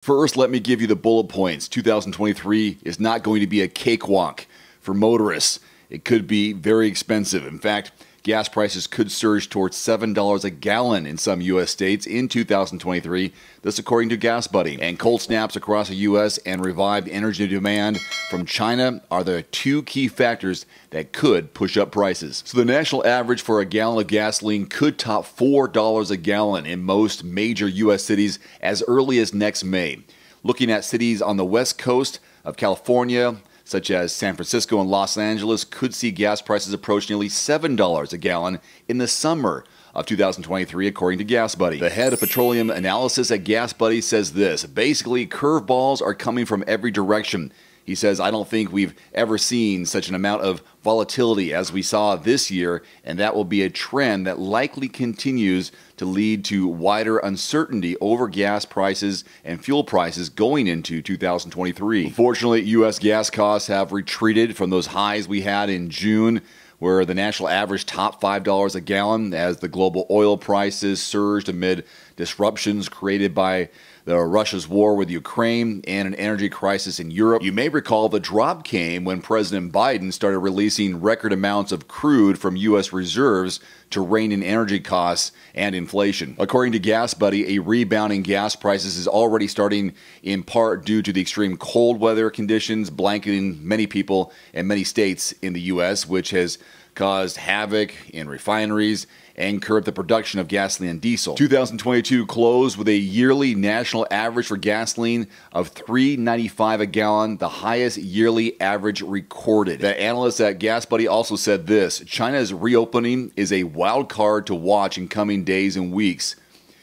First, let me give you the bullet points. 2023 is not going to be a cakewalk for motorists. It could be very expensive. In fact, gas prices could surge towards $7 a gallon in some U.S. states in 2023, this according to GasBuddy. And cold snaps across the U.S. and revived energy demand from China are the two key factors that could push up prices. So the national average for a gallon of gasoline could top $4 a gallon in most major U.S. cities as early as next May. Looking at cities on the west coast of California, such as San Francisco and Los Angeles, could see gas prices approach nearly $7 a gallon in the summer of 2023, according to GasBuddy. The head of petroleum analysis at GasBuddy says this: basically, curveballs are coming from every direction. He says, I don't think we've ever seen such an amount of volatility as we saw this year, and that will be a trend that likely continues to lead to wider uncertainty over gas prices and fuel prices going into 2023. Unfortunately, U.S. gas costs have retreated from those highs we had in June, where the national average topped $5 a gallon as the global oil prices surged amid disruptions created by Russia's war with Ukraine and an energy crisis in Europe. You may recall the drop came when President Biden started releasing record amounts of crude from U.S. reserves to rein in energy costs and inflation. According to GasBuddy, a rebound in gas prices is already starting in part due to the extreme cold weather conditions blanketing many people and many states in the U.S., which has caused havoc in refineries and curbed the production of gasoline and diesel. 2022 closed with a yearly national average for gasoline of $3.95 a gallon, the highest yearly average recorded. The analyst at GasBuddy also said this: China's reopening is a wild card to watch in coming days and weeks.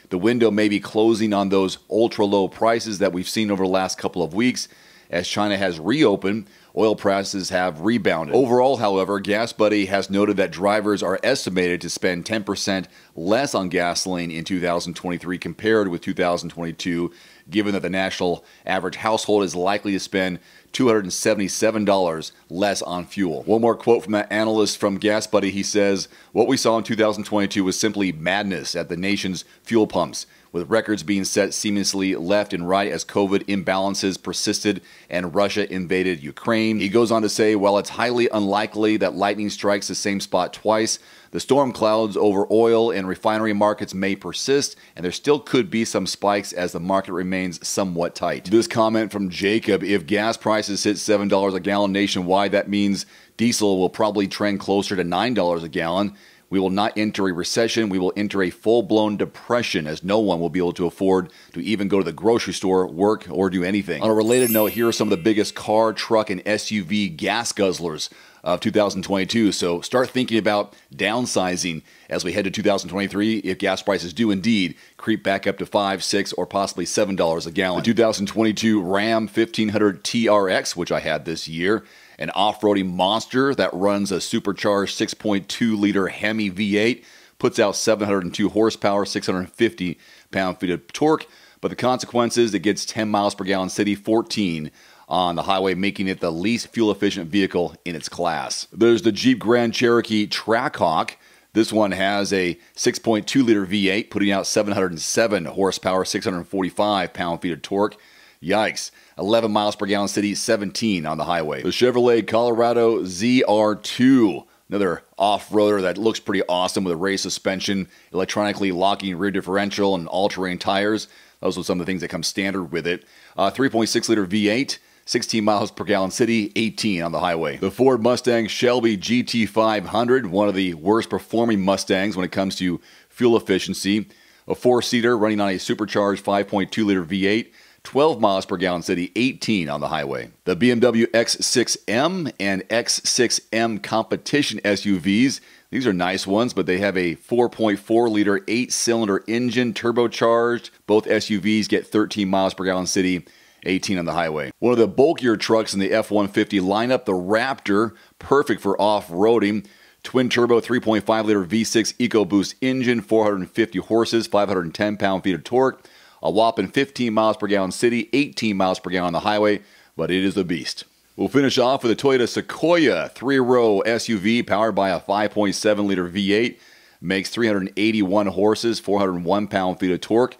The window may be closing on those ultra-low prices that we've seen over the last couple of weeks. As China has reopened, oil prices have rebounded. Overall, however, GasBuddy has noted that drivers are estimated to spend 10% less on gasoline in 2023 compared with 2022, given that the national average household is likely to spend $277 less on fuel. One more quote from that analyst from GasBuddy. He says, what we saw in 2022 was simply madness at the nation's fuel pumps, with records being set seamlessly left and right as COVID imbalances persisted and Russia invaded Ukraine. He goes on to say, while it's highly unlikely that lightning strikes the same spot twice, the storm clouds over oil and refinery markets may persist, and there still could be some spikes as the market remains somewhat tight. This comment from Jacob: if gas prices hit $7 a gallon nationwide, that means diesel will probably trend closer to $9 a gallon. We will not enter a recession. We will enter a full-blown depression, as no one will be able to afford to even go to the grocery store, work, or do anything. On a related note, here are some of the biggest car, truck, and SUV gas guzzlers of 2022. So start thinking about downsizing as we head to 2023 if gas prices do indeed creep back up to $5, $6, or possibly $7 a gallon. The 2022 Ram 1500 TRX, which I had this year, an off-roading monster that runs a supercharged 6.2-liter Hemi V8, puts out 702 horsepower, 650 pound-feet of torque, but the consequences, it gets 10 miles per gallon city, 14 on the highway, making it the least fuel-efficient vehicle in its class. There's the Jeep Grand Cherokee Trackhawk. This one has a 6.2-liter V8, putting out 707 horsepower, 645 pound-feet of torque. Yikes. 11 miles per gallon city, 17 on the highway. The Chevrolet Colorado ZR2, another off-roader that looks pretty awesome with a raised suspension, electronically locking rear differential, and all-terrain tires. Those are some of the things that come standard with it. 3.6-liter V8, 16 miles per gallon city, 18 on the highway. The Ford Mustang Shelby GT500, one of the worst performing Mustangs when it comes to fuel efficiency. A four-seater running on a supercharged 5.2-liter V8, 12 miles per gallon city, 18 on the highway. The BMW X6M and X6M competition SUVs. These are nice ones, but they have a 4.4-liter 8-cylinder engine, turbocharged. Both SUVs get 13 miles per gallon city, 18 on the highway. One of the bulkier trucks in the F-150 lineup, the Raptor, perfect for off-roading. Twin-turbo 3.5-liter V6 EcoBoost engine, 450 horses, 510 pound-feet of torque. A whopping 15 miles per gallon city, 18 miles per gallon on the highway, but it is a beast. We'll finish off with a Toyota Sequoia 3-row SUV powered by a 5.7-liter V8. Makes 381 horses, 401 pound-feet of torque.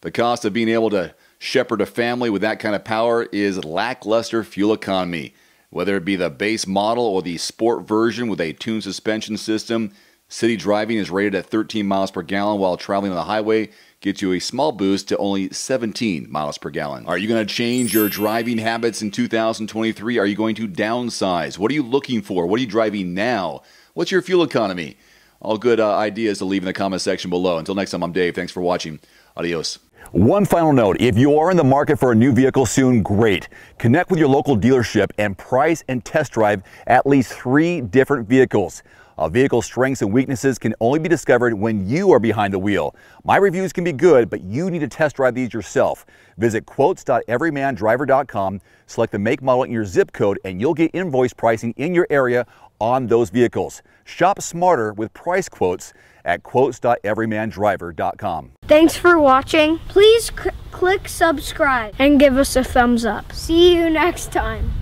The cost of being able to shepherd a family with that kind of power is lackluster fuel economy. Whether it be the base model or the sport version with a tuned suspension system, city driving is rated at 13 miles per gallon, while traveling on the highway gets you a small boost to only 17 miles per gallon. Are you going to change your driving habits in 2023? Are you going to downsize? What are you looking for? What are you driving now? What's your fuel economy? All good ideas to leave in the comment section below. Until next time, I'm Dave. Thanks for watching. Adios. One final note, if you are in the market for a new vehicle soon, great. Connect with your local dealership and price and test drive at least 3 different vehicles. A vehicle's strengths and weaknesses can only be discovered when you are behind the wheel. My reviews can be good, but you need to test drive these yourself. Visit quotes.everymandriver.com, select the make, model, and your zip code, and you'll get invoice pricing in your area on those vehicles. Shop smarter with price quotes at quotes.everymandriver.com. Thanks for watching. Please click subscribe and give us a thumbs up. See you next time.